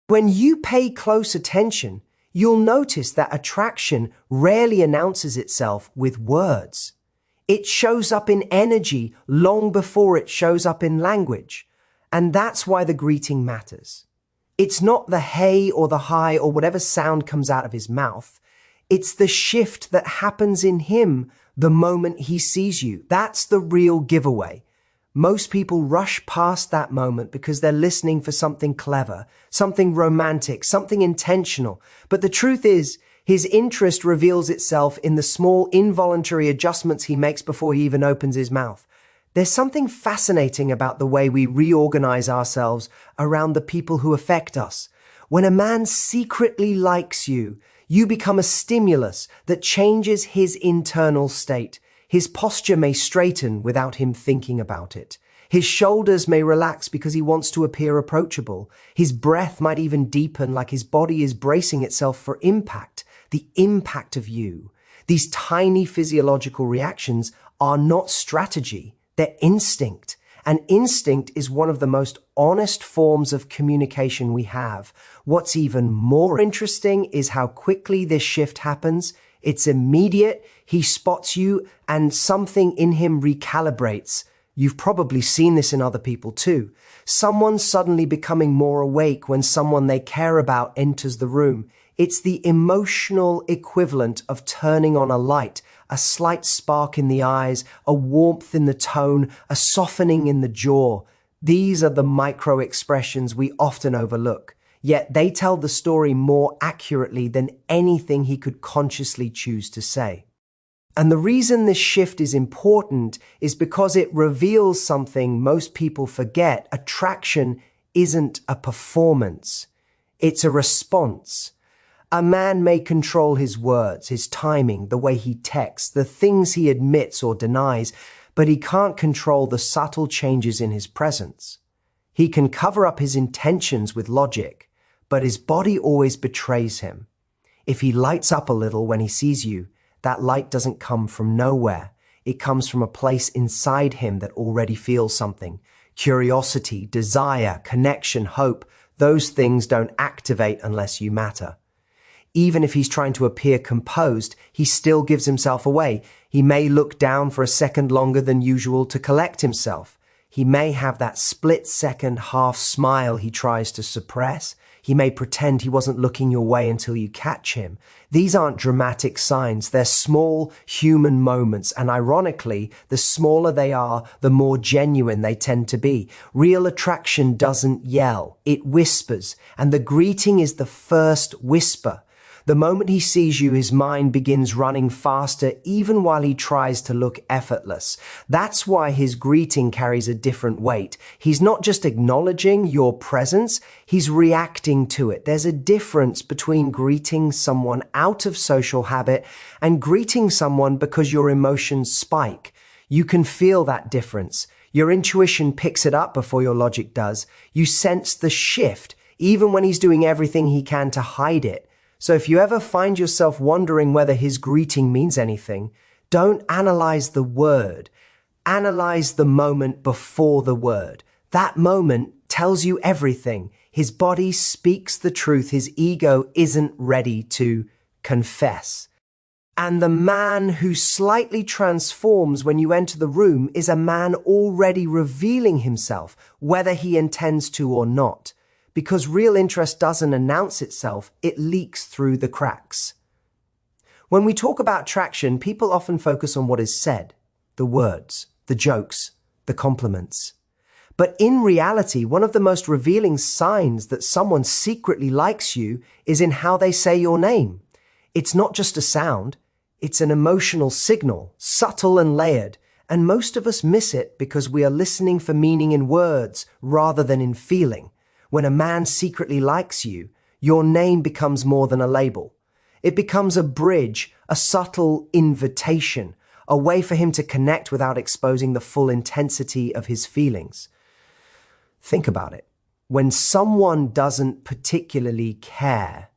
When you pay close attention, you'll notice that attraction rarely announces itself with words. It shows up in energy long before it shows up in language. And that's why the greeting matters. It's not the hey or the hi or whatever sound comes out of his mouth. It's the shift that happens in him the moment he sees you. That's the real giveaway. Most people rush past that moment because they're listening for something clever, something romantic, something intentional. But the truth is, his interest reveals itself in the small involuntary adjustments he makes before he even opens his mouth. There's something fascinating about the way we reorganize ourselves around the people who affect us. When a man secretly likes you, you become a stimulus that changes his internal state. His posture may straighten without him thinking about it. His shoulders may relax because he wants to appear approachable. His breath might even deepen like his body is bracing itself for impact, the impact of you. These tiny physiological reactions are not strategy, they're instinct. And instinct is one of the most honest forms of communication we have. What's even more interesting is how quickly this shift happens. It's immediate. He spots you and something in him recalibrates. You've probably seen this in other people too. Someone suddenly becoming more awake when someone they care about enters the room. It's the emotional equivalent of turning on a light, a slight spark in the eyes, a warmth in the tone, a softening in the jaw. These are the micro expressions we often overlook. Yet they tell the story more accurately than anything he could consciously choose to say. And the reason this shift is important is because it reveals something most people forget. Attraction isn't a performance. It's a response. A man may control his words, his timing, the way he texts, the things he admits or denies, but he can't control the subtle changes in his presence. He can cover up his intentions with logic, but his body always betrays him. If he lights up a little when he sees you, that light doesn't come from nowhere. It comes from a place inside him that already feels something. Curiosity, desire, connection, hope, those things don't activate unless you matter. Even if he's trying to appear composed, he still gives himself away. He may look down for a second longer than usual to collect himself. He may have that split-second half smile he tries to suppress. He may pretend he wasn't looking your way until you catch him. These aren't dramatic signs. They're small human moments. And ironically, the smaller they are, the more genuine they tend to be. Real attraction doesn't yell. It whispers. And the greeting is the first whisper. The moment he sees you, his mind begins running faster even while he tries to look effortless. That's why his greeting carries a different weight. He's not just acknowledging your presence, he's reacting to it. There's a difference between greeting someone out of social habit and greeting someone because your emotions spike. You can feel that difference. Your intuition picks it up before your logic does. You sense the shift, even when he's doing everything he can to hide it. So if you ever find yourself wondering whether his greeting means anything, don't analyze the word. Analyze the moment before the word. That moment tells you everything. His body speaks the truth. His ego isn't ready to confess. And the man who slightly transforms when you enter the room is a man already revealing himself, whether he intends to or not. Because real interest doesn't announce itself, it leaks through the cracks. When we talk about attraction, people often focus on what is said, the words, the jokes, the compliments. But in reality, one of the most revealing signs that someone secretly likes you is in how they say your name. It's not just a sound, it's an emotional signal, subtle and layered, and most of us miss it because we are listening for meaning in words rather than in feeling. When a man secretly likes you, your name becomes more than a label. It becomes a bridge, a subtle invitation, a way for him to connect without exposing the full intensity of his feelings. Think about it. When someone doesn't particularly care,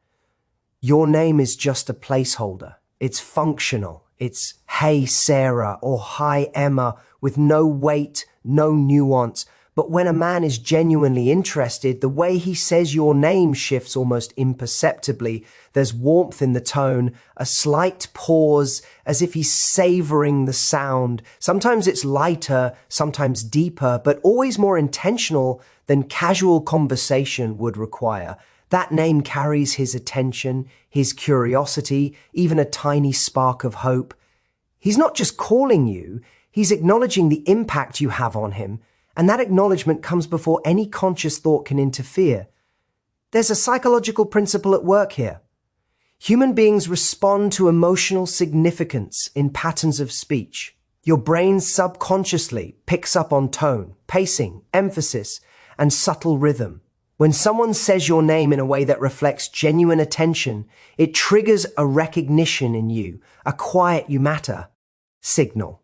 your name is just a placeholder. It's functional. It's "Hey Sarah" or "Hi Emma" with no weight, no nuance. But when a man is genuinely interested, the way he says your name shifts almost imperceptibly. There's warmth in the tone, a slight pause, as if he's savoring the sound. Sometimes it's lighter, sometimes deeper, but always more intentional than casual conversation would require. That name carries his attention, his curiosity, even a tiny spark of hope. He's not just calling you, he's acknowledging the impact you have on him, and that acknowledgement comes before any conscious thought can interfere. There's a psychological principle at work here. Human beings respond to emotional significance in patterns of speech. Your brain subconsciously picks up on tone, pacing, emphasis, and subtle rhythm. When someone says your name in a way that reflects genuine attention, it triggers a recognition in you, a quiet "you matter" signal.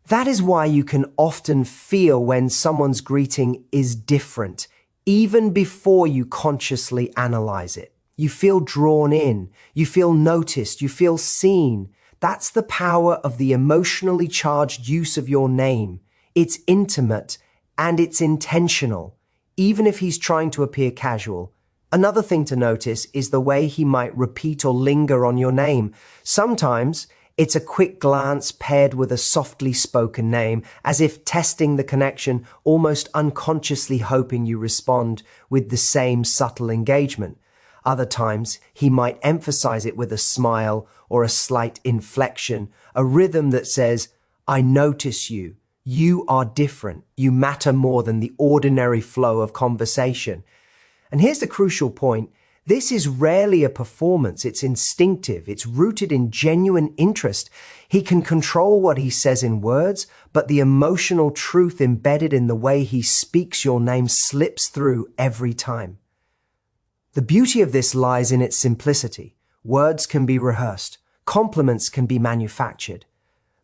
That is why you can often feel when someone's greeting is different, even before you consciously analyze it. You feel drawn in, you feel noticed, you feel seen. That's the power of the emotionally charged use of your name. It's intimate and it's intentional, even if he's trying to appear casual. Another thing to notice is the way he might repeat or linger on your name. Sometimes it's a quick glance paired with a softly spoken name, as if testing the connection, almost unconsciously hoping you respond with the same subtle engagement. Other times, he might emphasize it with a smile or a slight inflection, a rhythm that says, "I notice you. You are different. You matter more than the ordinary flow of conversation." And here's the crucial point. This is rarely a performance. It's instinctive. It's rooted in genuine interest. He can control what he says in words, but the emotional truth embedded in the way he speaks your name slips through every time. The beauty of this lies in its simplicity. Words can be rehearsed. Compliments can be manufactured.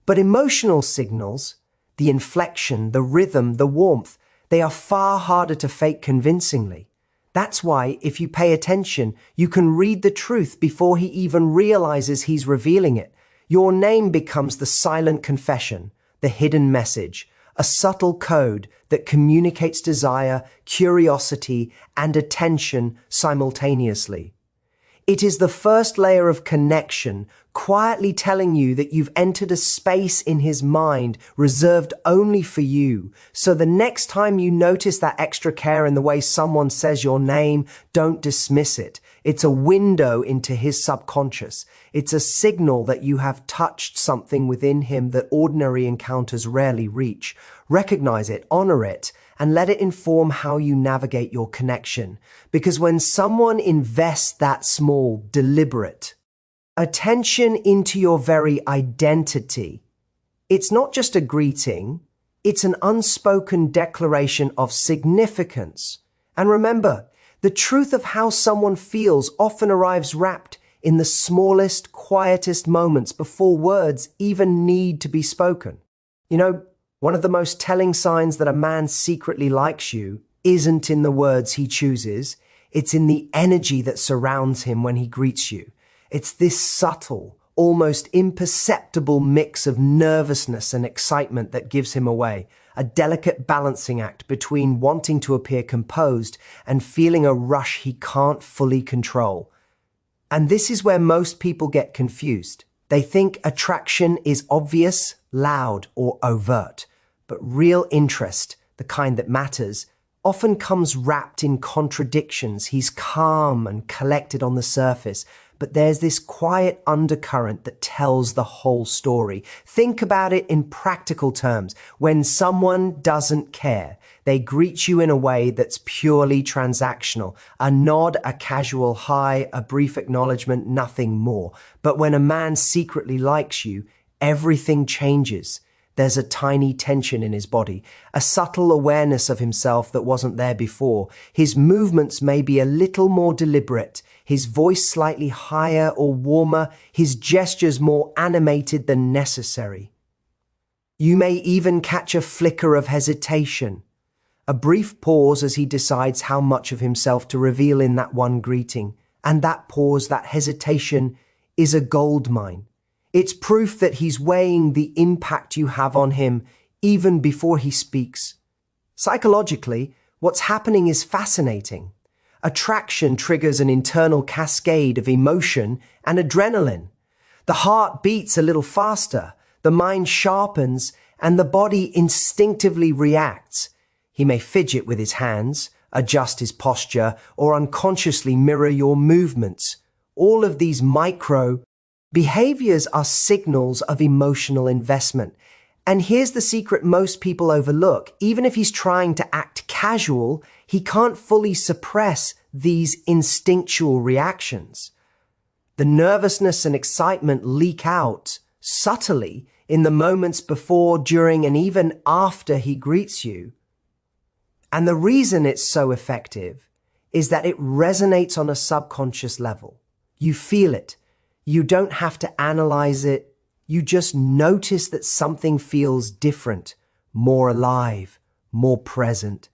But emotional signals, the inflection, the rhythm, the warmth, they are far harder to fake convincingly. That's why, if you pay attention, you can read the truth before he even realizes he's revealing it. Your name becomes the silent confession, the hidden message, a subtle code that communicates desire, curiosity, and attention simultaneously. It is the first layer of connection, quietly telling you that you've entered a space in his mind reserved only for you. So the next time you notice that extra care in the way someone says your name, don't dismiss it. It's a window into his subconscious. It's a signal that you have touched something within him that ordinary encounters rarely reach. Recognize it, honor it, and let it inform how you navigate your connection. Because when someone invests that small, deliberate attention into your very identity, it's not just a greeting, it's an unspoken declaration of significance. And remember, the truth of how someone feels often arrives wrapped in the smallest, quietest moments before words even need to be spoken. You know, one of the most telling signs that a man secretly likes you isn't in the words he chooses, it's in the energy that surrounds him when he greets you. It's this subtle, almost imperceptible mix of nervousness and excitement that gives him away, a delicate balancing act between wanting to appear composed and feeling a rush he can't fully control. And this is where most people get confused. They think attraction is obvious, loud, or overt. But real interest, the kind that matters, often comes wrapped in contradictions. He's calm and collected on the surface, but there's this quiet undercurrent that tells the whole story. Think about it in practical terms. When someone doesn't care, they greet you in a way that's purely transactional. A nod, a casual hi, a brief acknowledgement, nothing more. But when a man secretly likes you, everything changes. There's a tiny tension in his body, a subtle awareness of himself that wasn't there before. His movements may be a little more deliberate, his voice slightly higher or warmer, his gestures more animated than necessary. You may even catch a flicker of hesitation, a brief pause as he decides how much of himself to reveal in that one greeting. And that pause, that hesitation, is a goldmine. It's proof that he's weighing the impact you have on him even before he speaks. Psychologically, what's happening is fascinating. Attraction triggers an internal cascade of emotion and adrenaline. The heart beats a little faster, the mind sharpens, and the body instinctively reacts. He may fidget with his hands, adjust his posture, or unconsciously mirror your movements. All of these micro behaviors are signals of emotional investment. And here's the secret most people overlook. Even if he's trying to act casual, he can't fully suppress these instinctual reactions. The nervousness and excitement leak out subtly in the moments before, during, and even after he greets you. And the reason it's so effective is that it resonates on a subconscious level. You feel it. You don't have to analyze it. You just notice that something feels different, more alive, more present.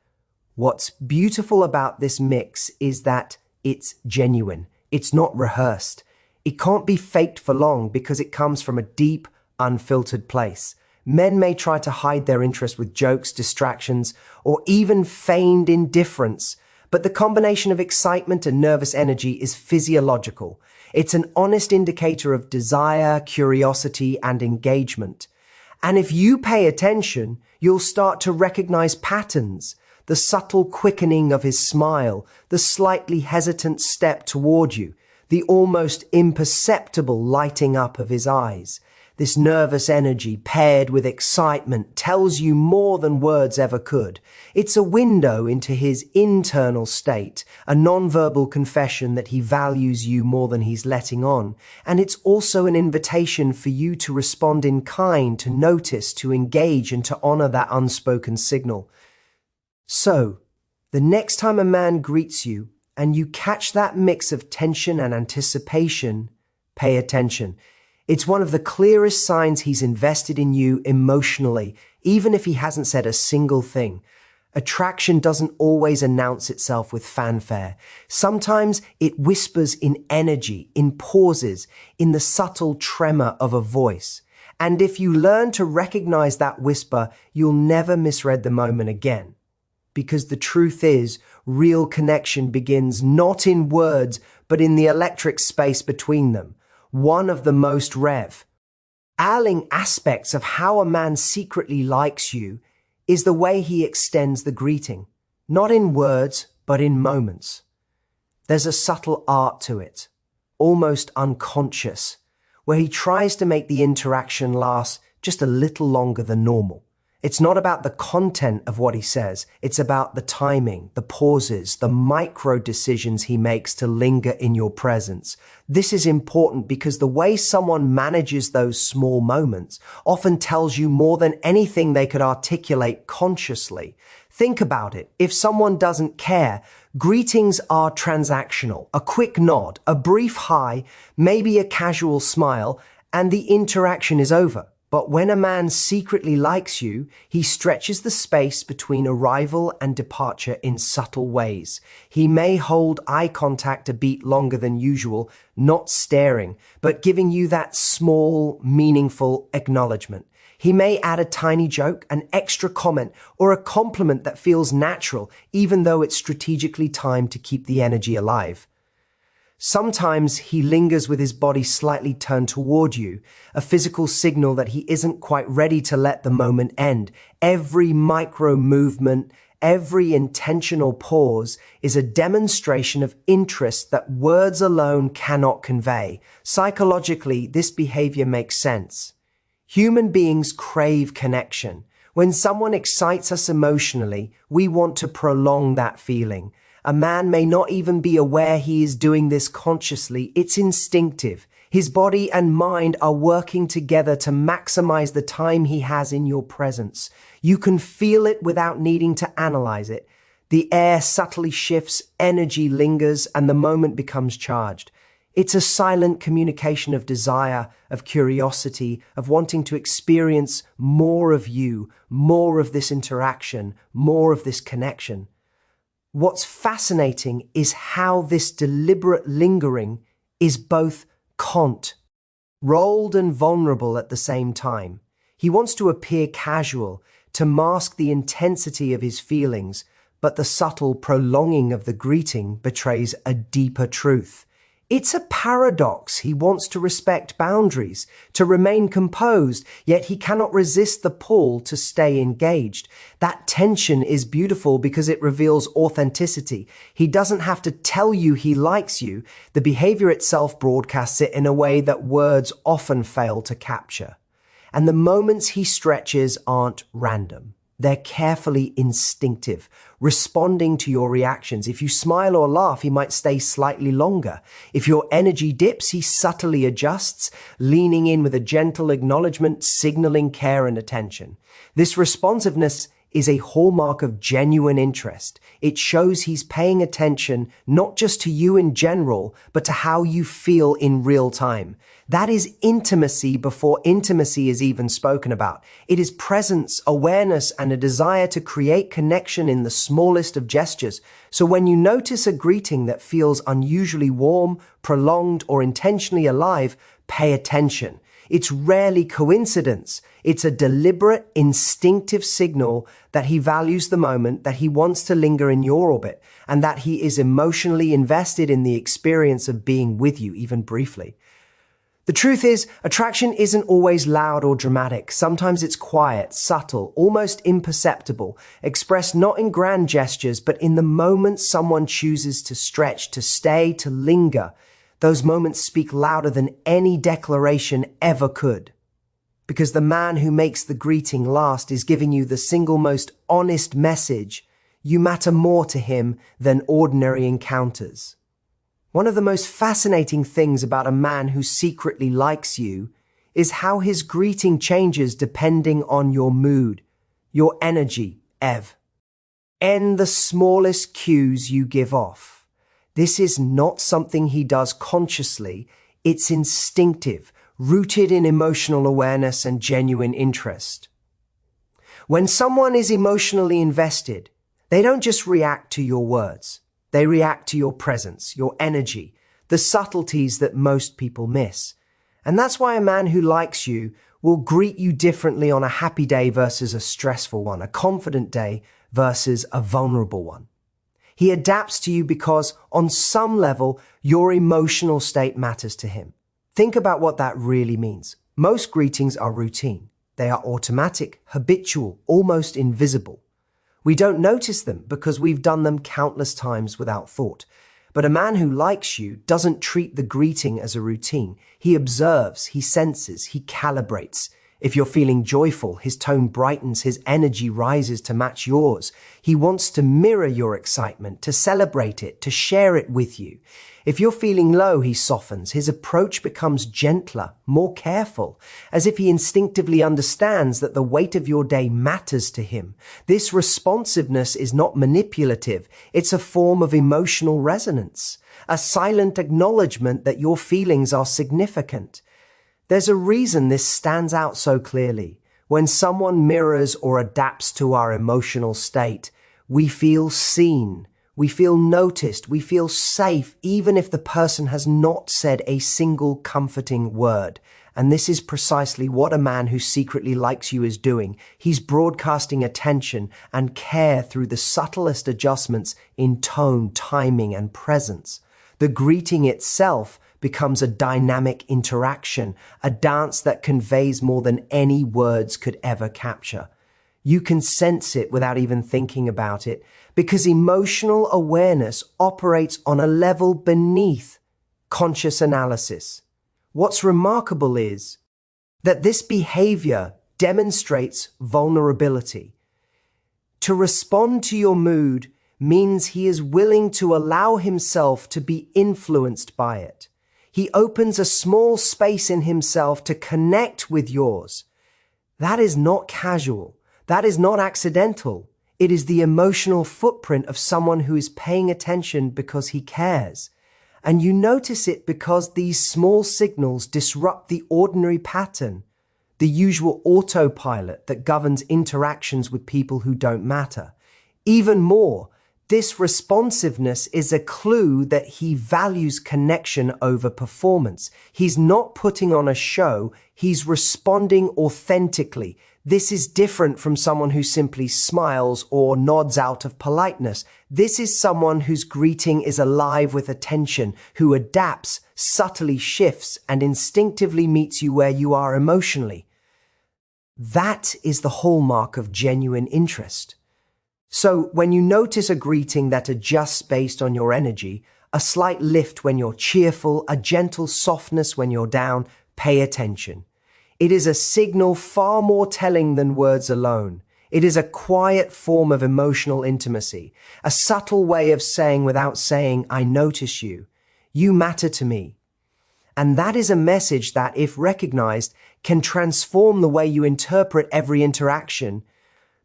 What's beautiful about this mix is that it's genuine. It's not rehearsed. It can't be faked for long because it comes from a deep, unfiltered place. Men may try to hide their interest with jokes, distractions, or even feigned indifference, but the combination of excitement and nervous energy is physiological. It's an honest indicator of desire, curiosity, and engagement. And if you pay attention, you'll start to recognize patterns, the subtle quickening of his smile, the slightly hesitant step toward you, the almost imperceptible lighting up of his eyes. This nervous energy paired with excitement tells you more than words ever could. It's a window into his internal state, a nonverbal confession that he values you more than he's letting on. And it's also an invitation for you to respond in kind, to notice, to engage, and to honor that unspoken signal. So, the next time a man greets you and you catch that mix of tension and anticipation, pay attention. It's one of the clearest signs he's invested in you emotionally, even if he hasn't said a single thing. Attraction doesn't always announce itself with fanfare. Sometimes it whispers in energy, in pauses, in the subtle tremor of a voice. And if you learn to recognize that whisper, you'll never misread the moment again. Because the truth is, real connection begins not in words, but in the electric space between them. One of the most revealing aspects of how a man secretly likes you is the way he extends the greeting, not in words, but in moments. There's a subtle art to it, almost unconscious, where he tries to make the interaction last just a little longer than normal. It's not about the content of what he says. It's about the timing, the pauses, the micro decisions he makes to linger in your presence. This is important because the way someone manages those small moments often tells you more than anything they could articulate consciously. Think about it. If someone doesn't care, greetings are transactional. A quick nod, a brief hi, maybe a casual smile, and the interaction is over. But when a man secretly likes you, he stretches the space between arrival and departure in subtle ways. He may hold eye contact a beat longer than usual, not staring, but giving you that small, meaningful acknowledgement. He may add a tiny joke, an extra comment, or a compliment that feels natural, even though it's strategically timed to keep the energy alive. Sometimes he lingers with his body slightly turned toward you, a physical signal that he isn't quite ready to let the moment end. Every micro movement, every intentional pause is a demonstration of interest that words alone cannot convey. Psychologically, this behavior makes sense. Human beings crave connection. When someone excites us emotionally, we want to prolong that feeling. A man may not even be aware he is doing this consciously. It's instinctive. His body and mind are working together to maximize the time he has in your presence. You can feel it without needing to analyze it. The air subtly shifts, energy lingers, and the moment becomes charged. It's a silent communication of desire, of curiosity, of wanting to experience more of you, more of this interaction, more of this connection. What's fascinating is how this deliberate lingering is both controlled and vulnerable at the same time. He wants to appear casual, to mask the intensity of his feelings, but the subtle prolonging of the greeting betrays a deeper truth. It's a paradox. He wants to respect boundaries, to remain composed, yet he cannot resist the pull to stay engaged. That tension is beautiful because it reveals authenticity. He doesn't have to tell you he likes you. The behavior itself broadcasts it in a way that words often fail to capture. And the moments he stretches aren't random. They're carefully instinctive, responding to your reactions. If you smile or laugh, he might stay slightly longer. If your energy dips, he subtly adjusts, leaning in with a gentle acknowledgement, signaling care and attention. This responsiveness is a hallmark of genuine interest. It shows he's paying attention not just to you in general, but to how you feel in real time. That is intimacy before intimacy is even spoken about. It is presence, awareness, and a desire to create connection in the smallest of gestures. So when you notice a greeting that feels unusually warm, prolonged, or intentionally alive, pay attention. It's rarely coincidence. It's a deliberate, instinctive signal that he values the moment, that he wants to linger in your orbit, and that he is emotionally invested in the experience of being with you, even briefly. The truth is, attraction isn't always loud or dramatic. Sometimes it's quiet, subtle, almost imperceptible, expressed not in grand gestures, but in the moments someone chooses to stretch, to stay, to linger. Those moments speak louder than any declaration ever could. Because the man who makes the greeting last is giving you the single most honest message. You matter more to him than ordinary encounters. One of the most fascinating things about a man who secretly likes you is how his greeting changes depending on your mood, your energy, and the smallest cues you give off. This is not something he does consciously. It's instinctive, rooted in emotional awareness and genuine interest. When someone is emotionally invested, they don't just react to your words. They react to your presence, your energy, the subtleties that most people miss. And that's why a man who likes you will greet you differently on a happy day versus a stressful one, a confident day versus a vulnerable one. He adapts to you because, on some level, your emotional state matters to him. Think about what that really means. Most greetings are routine. They are automatic, habitual, almost invisible. We don't notice them because we've done them countless times without thought. But a man who likes you doesn't treat the greeting as a routine. He observes, he senses, he calibrates. If you're feeling joyful, his tone brightens, his energy rises to match yours. He wants to mirror your excitement, to celebrate it, to share it with you. If you're feeling low, he softens. His approach becomes gentler, more careful, as if he instinctively understands that the weight of your day matters to him. This responsiveness is not manipulative. It's a form of emotional resonance, a silent acknowledgement that your feelings are significant. There's a reason this stands out so clearly. When someone mirrors or adapts to our emotional state, we feel seen, we feel noticed, we feel safe, even if the person has not said a single comforting word. And this is precisely what a man who secretly likes you is doing. He's broadcasting attention and care through the subtlest adjustments in tone, timing, and presence. The greeting itself becomes a dynamic interaction, a dance that conveys more than any words could ever capture. You can sense it without even thinking about it, because emotional awareness operates on a level beneath conscious analysis. What's remarkable is that this behavior demonstrates vulnerability. To respond to your mood means he is willing to allow himself to be influenced by it. He opens a small space in himself to connect with yours. That is not casual. That is not accidental. It is the emotional footprint of someone who is paying attention because he cares. And you notice it because these small signals disrupt the ordinary pattern, the usual autopilot that governs interactions with people who don't matter. Even more, this responsiveness is a clue that he values connection over performance. He's not putting on a show, he's responding authentically. This is different from someone who simply smiles or nods out of politeness. This is someone whose greeting is alive with attention, who adapts, subtly shifts, and instinctively meets you where you are emotionally. That is the hallmark of genuine interest. So when you notice a greeting that adjusts based on your energy, a slight lift when you're cheerful, a gentle softness when you're down, pay attention. It is a signal far more telling than words alone. It is a quiet form of emotional intimacy, a subtle way of saying without saying, I notice you. You matter to me. And that is a message that, if recognized, can transform the way you interpret every interaction,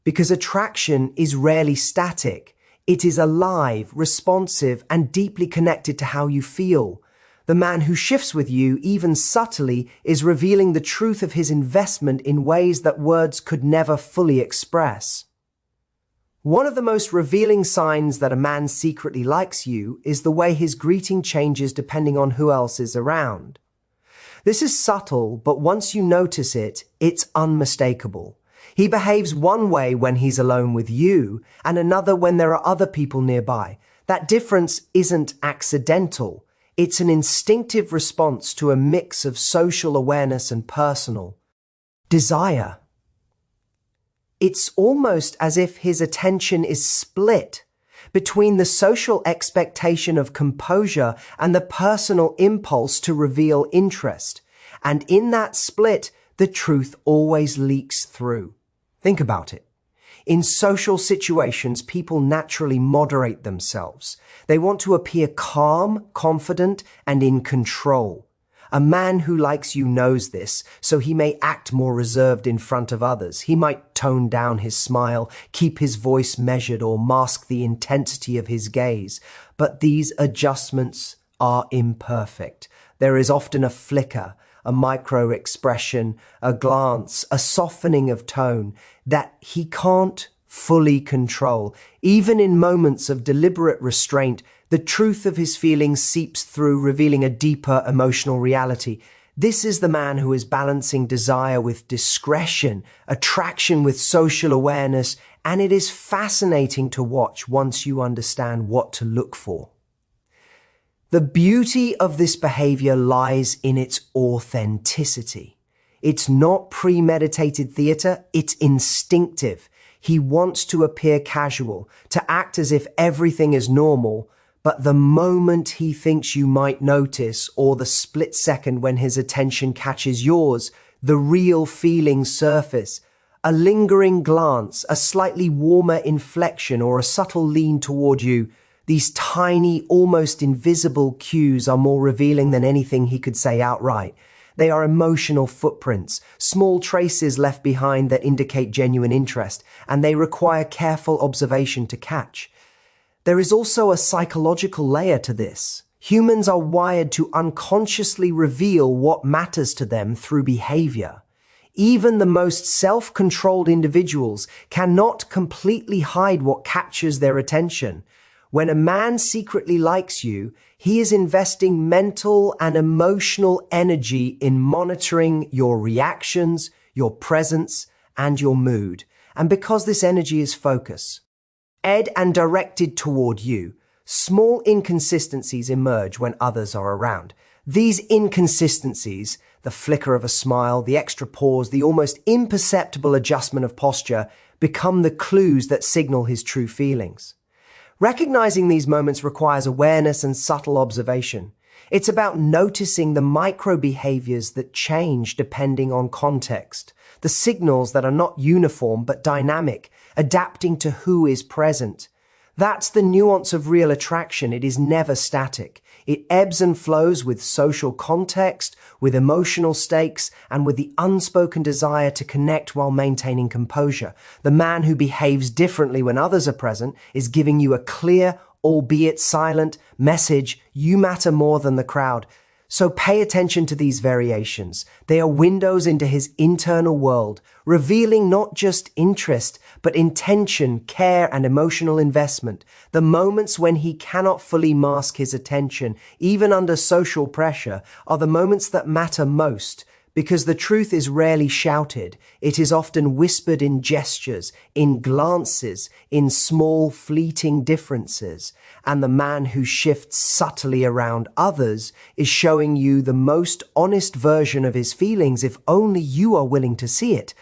because attraction is rarely static. It is alive, responsive, and deeply connected to how you feel. The man who shifts with you, even subtly, is revealing the truth of his investment in ways that words could never fully express. One of the most revealing signs that a man secretly likes you is the way his greeting changes depending on who else is around. This is subtle, but once you notice it, it's unmistakable. He behaves one way when he's alone with you, and another when there are other people nearby. That difference isn't accidental. It's an instinctive response to a mix of social awareness and personal desire. It's almost as if his attention is split between the social expectation of composure and the personal impulse to reveal interest. And in that split, the truth always leaks through. Think about it. In social situations, people naturally moderate themselves. They want to appear calm, confident, and in control. A man who likes you knows this, so he may act more reserved in front of others. He might tone down his smile, keep his voice measured, or mask the intensity of his gaze. But these adjustments are imperfect. There is often a flicker, a micro-expression, a glance, a softening of tone that he can't fully control. Even in moments of deliberate restraint, the truth of his feelings seeps through, revealing a deeper emotional reality. This is the man who is balancing desire with discretion, attraction with social awareness, and it is fascinating to watch once you understand what to look for. The beauty of this behavior lies in its authenticity. It's not premeditated theater, it's instinctive. He wants to appear casual, to act as if everything is normal, but the moment he thinks you might notice, or the split second when his attention catches yours, the real feelings surface. A lingering glance, a slightly warmer inflection, or a subtle lean toward you. These tiny, almost invisible cues are more revealing than anything he could say outright. They are emotional footprints, small traces left behind that indicate genuine interest, and they require careful observation to catch. There is also a psychological layer to this. Humans are wired to unconsciously reveal what matters to them through behavior. Even the most self-controlled individuals cannot completely hide what captures their attention. When a man secretly likes you, he is investing mental and emotional energy in monitoring your reactions, your presence, and your mood. And because this energy is focused and directed toward you, small inconsistencies emerge when others are around. These inconsistencies, the flicker of a smile, the extra pause, the almost imperceptible adjustment of posture, become the clues that signal his true feelings. Recognizing these moments requires awareness and subtle observation. It's about noticing the micro behaviors that change depending on context, the signals that are not uniform but dynamic, adapting to who is present. That's the nuance of real attraction. It is never static. It ebbs and flows with social context, with emotional stakes, and with the unspoken desire to connect while maintaining composure. The man who behaves differently when others are present is giving you a clear, albeit silent, message: you matter more than the crowd. So pay attention to these variations. They are windows into his internal world, revealing not just interest, but intention, care, and emotional investment. The moments when he cannot fully mask his attention, even under social pressure, are the moments that matter most, Because the truth is rarely shouted. It is often whispered in gestures, in glances, in small fleeting differences. And the man who shifts subtly around others is showing you the most honest version of his feelings if only you are willing to see it.